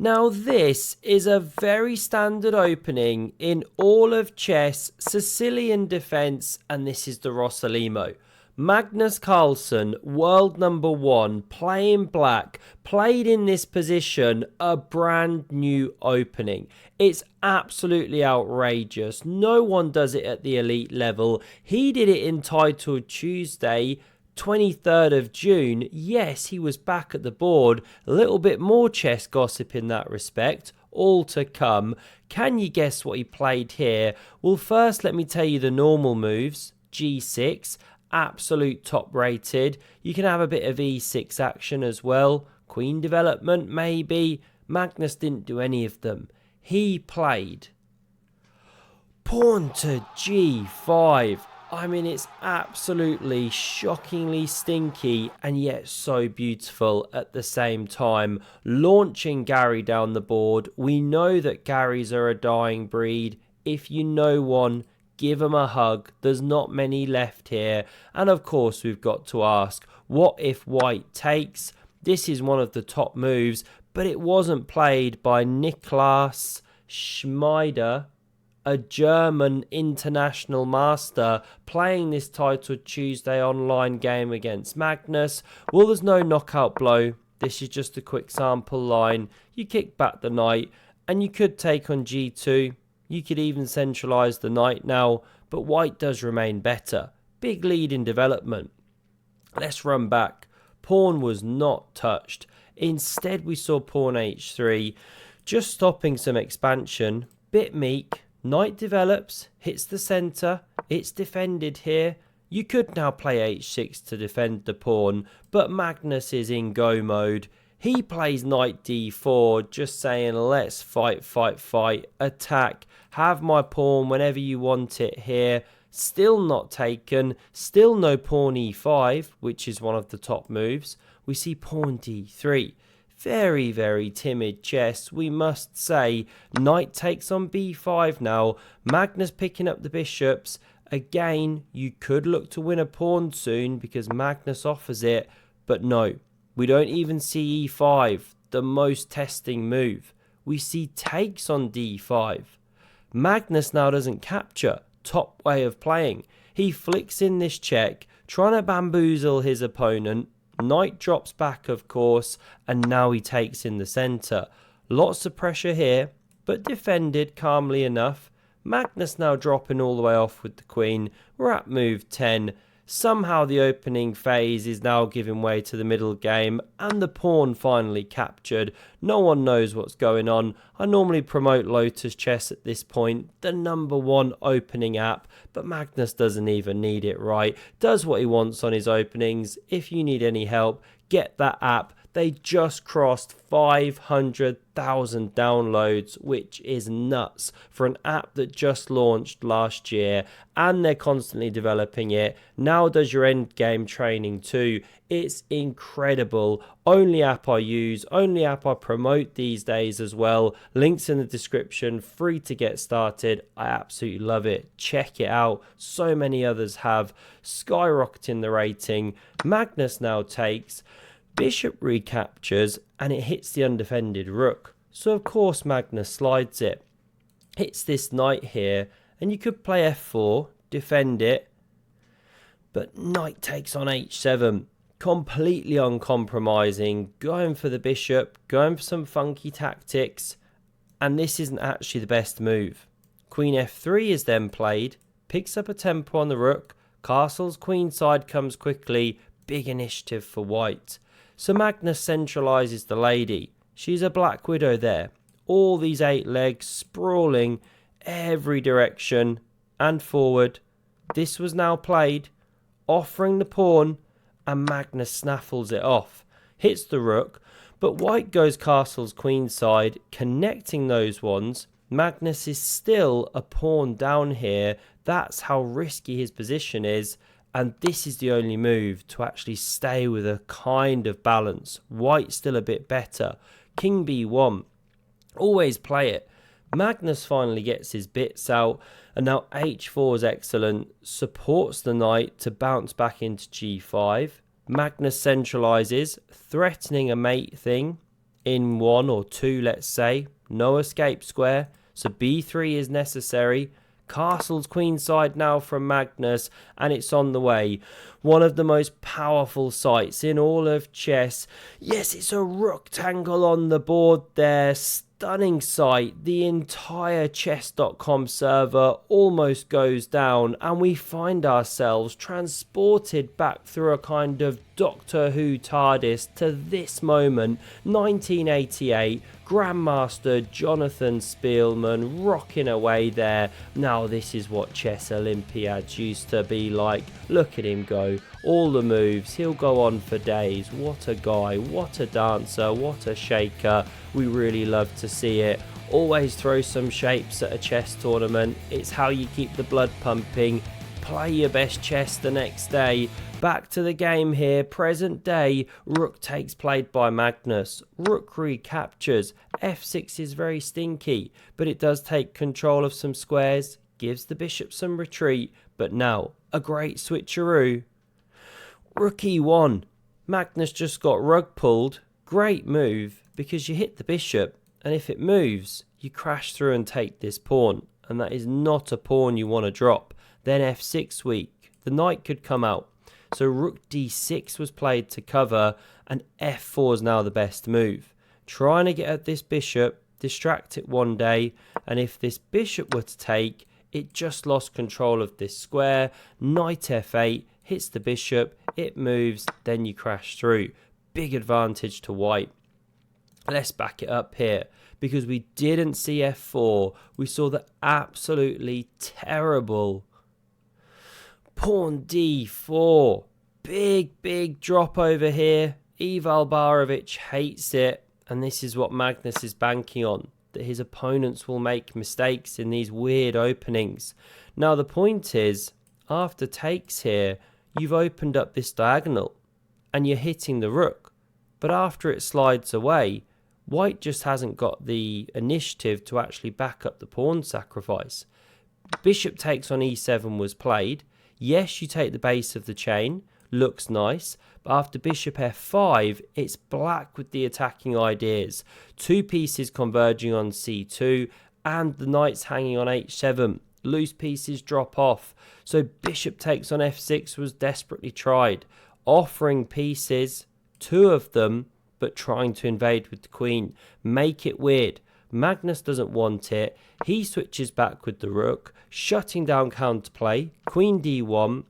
Now this is a very standard opening in all of chess, Sicilian defence, and this is the Rossolimo. Magnus Carlsen, world number 1, playing black, played in this position a brand new opening. It's absolutely outrageous. No one does it at the elite level. He did it in Titled Tuesday, 23rd of June. Yes, he was back at the board. A little bit more chess gossip in that respect. All to come. Can you guess what he played here? Well, first let me tell you the normal moves. G6. Absolute top rated. You can have a bit of E6 action as well. Queen development maybe. Magnus didn't do any of them. He played pawn to G5. I mean, it's absolutely shockingly stinky and yet so beautiful at the same time. Launching Gary down the board. We know that Garys are a dying breed. If you know one, give them a hug. There's not many left here. And of course, we've got to ask, what if white takes? This is one of the top moves, but it wasn't played by Niklas Schmeider, a German international master, playing this Titled Tuesday online game against Magnus. Well, there's no knockout blow. This is just a quick sample line. You kick back the knight, and you could take on G2. You could even centralise the knight now, but white does remain better. Big lead in development. Let's run back. Pawn was not touched. Instead, we saw pawn H3, just stopping some expansion. Bit meek. Knight develops, hits the centre. It's defended here. You could now play H6 to defend the pawn, but Magnus is in go mode. He plays knight d4, just saying, let's fight, attack, have my pawn whenever you want it here. Still not taken, still no pawn e5, which is one of the top moves. We see pawn d3. Very, very timid chess, we must say. Knight takes on b5 now. Magnus picking up the bishops. Again, you could look to win a pawn soon because Magnus offers it, but no. We don't even see e5, the most testing move. We see takes on d5. Magnus now doesn't capture. Top way of playing. He flicks in this check, trying to bamboozle his opponent. Knight drops back, of course, and now he takes in the centre. Lots of pressure here, but defended calmly enough. Magnus now dropping all the way off with the queen. We're at move 10. Somehow the opening phase is now giving way to the middle game and the pawn finally captured. No one knows what's going on. I normally promote Lotus Chess at this point, the #1 opening app, but Magnus doesn't even need it, right? Does what he wants on his openings. If you need any help, get that app. They just crossed 500,000 downloads, which is nuts for an app that just launched last year, and they're constantly developing it. Now does your end game training too. It's incredible. Only app I use, only app I promote these days as well. Links in the description, free to get started. I absolutely love it. Check it out. So many others have. Skyrocketing the rating. Magnus now takes. Bishop recaptures and it hits the undefended rook. So of course Magnus slides it. Hits this knight here and you could play f4, defend it. But knight takes on h7. Completely uncompromising. Going for the bishop, going for some funky tactics. And this isn't actually the best move. Queen f3 is then played. Picks up a tempo on the rook. Castle's queenside comes quickly. Big initiative for white. So Magnus centralises the lady. She's a black widow there. All these 8 legs sprawling every direction and forward. This was now played, offering the pawn, and Magnus snaffles it off. Hits the rook, but white goes castle's queenside, connecting those ones. Magnus is still a pawn down here. That's how risky his position is. And this is the only move to actually stay with a kind of balance. White still a bit better. King b1. Always play it. Magnus finally gets his bits out. And now h4 is excellent. Supports the knight to bounce back into g5. Magnus centralises, threatening a mate thing. in 1 or 2, let's say. No escape square, so b3 is necessary. Castle's queenside now from Magnus, and it's on the way. One of the most powerful sights in all of chess. Yes, it's a rook tangle on the board there. Stunning sight. The entire chess.com server almost goes down, and we find ourselves transported back through a kind of Doctor Who TARDIS to this moment, 1988. Grandmaster Jonathan Spielman rocking away there. Now this is what chess Olympiads used to be like. Look at him go. All the moves. He'll go on for days. What a guy. What a dancer. What a shaker. We really love to see it. Always throw some shapes at a chess tournament. It's how you keep the blood pumping. Play your best chess the next day. Back to the game here, present day. Rook takes played by Magnus. Rook recaptures. f6 is very stinky, but it does take control of some squares, gives the bishop some retreat, but now a great switcheroo. Rook e1. Magnus just got rug pulled. Great move, because you hit the bishop, and if it moves, you crash through and take this pawn, and that is not a pawn you want to drop. Then f6 weak. The knight could come out. So rook d6 was played to cover, and f4 is now the best move. Trying to get at this bishop, distract it one day, and if this bishop were to take, it just lost control of this square. Knight f8 hits the bishop, it moves, then you crash through. Big advantage to white. Let's back it up here, because we didn't see f4. We saw the absolutely terrible pawn d4. Big drop over here. Ival Barovic hates it, and this is what Magnus is banking on, that his opponents will make mistakes in these weird openings. Now the point is, after takes here, you've opened up this diagonal and you're hitting the rook, but after it slides away, white just hasn't got the initiative to actually back up the pawn sacrifice. Bishop takes on e7 was played. Yes, you take the base of the chain, looks nice, but after bishop f5, it's black with the attacking ideas. Two pieces converging on c2, and the knight's hanging on h7. Loose pieces drop off, so bishop takes on f6 was desperately tried, offering pieces, two of them, but trying to invade with the queen. Make it weird. Magnus doesn't want it. He switches back with the rook, shutting down counterplay. Queen d1.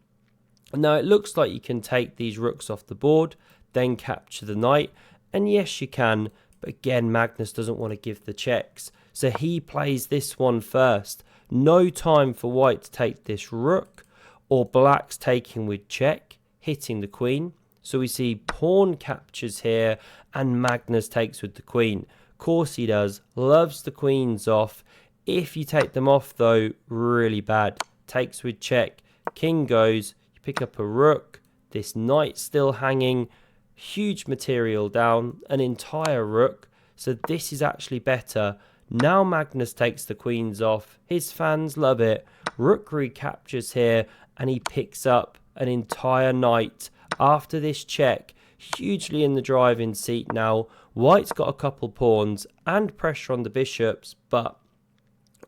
Now it looks like you can take these rooks off the board, then capture the knight. And yes, you can, but again, Magnus doesn't want to give the checks. So he plays this one first. No time for white to take this rook, or black's taking with check, hitting the queen. So we see pawn captures here, and Magnus takes with the queen. Of course he does, loves the queens off. If you take them off though, really bad. Takes with check, king goes, you pick up a rook, this knight still hanging, huge material down, an entire rook. So this is actually better. Now Magnus takes the queens off, his fans love it. Rook recaptures here, and he picks up an entire knight. After this check, hugely in the driving seat now. White's got a couple pawns and pressure on the bishops, but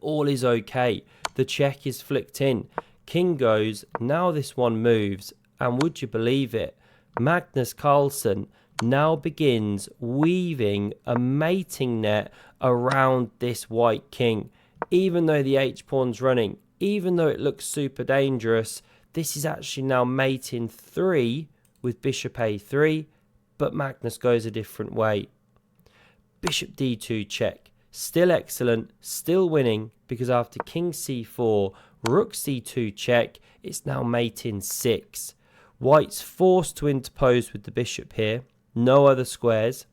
all is okay. The check is flicked in. King goes, now this one moves, and would you believe it, Magnus Carlsen now begins weaving a mating net around this white king. Even though the h-pawn's running, even though it looks super dangerous, this is actually now mate in 3 with bishop a3, but Magnus goes a different way. Bishop d2 check. Still excellent, still winning, because after king c4, rook c2 check, it's now mate in 6. White's forced to interpose with the bishop here, no other squares.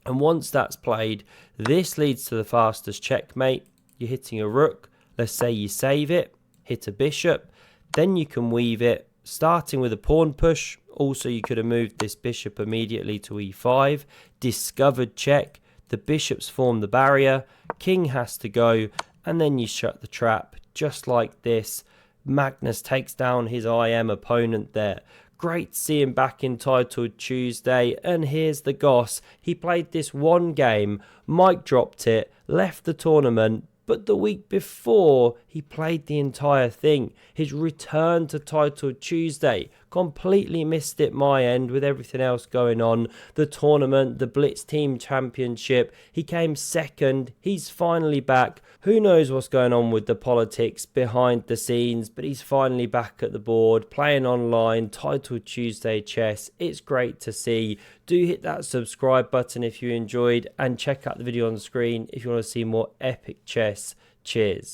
And once that's played, this leads to the fastest checkmate. You're hitting a rook, let's say you save it, hit a bishop, then you can weave it, starting with a pawn push. Also, you could have moved this bishop immediately to e5. Discovered check. The bishops form the barrier. King has to go. And then you shut the trap. Just like this. Magnus takes down his IM opponent there. Great to see him back in Titled Tuesday. And here's the goss. He played this one game, mic dropped it, left the tournament, but the week before, he played the entire thing. His return to Titled Tuesday. Completely missed it my end with everything else going on. The tournament, the Blitz Team Championship. He came second. He's finally back. Who knows what's going on with the politics behind the scenes, but he's finally back at the board, playing online, Titled Tuesday chess. It's great to see. Do hit that subscribe button if you enjoyed, and check out the video on the screen if you want to see more epic chess. Cheers.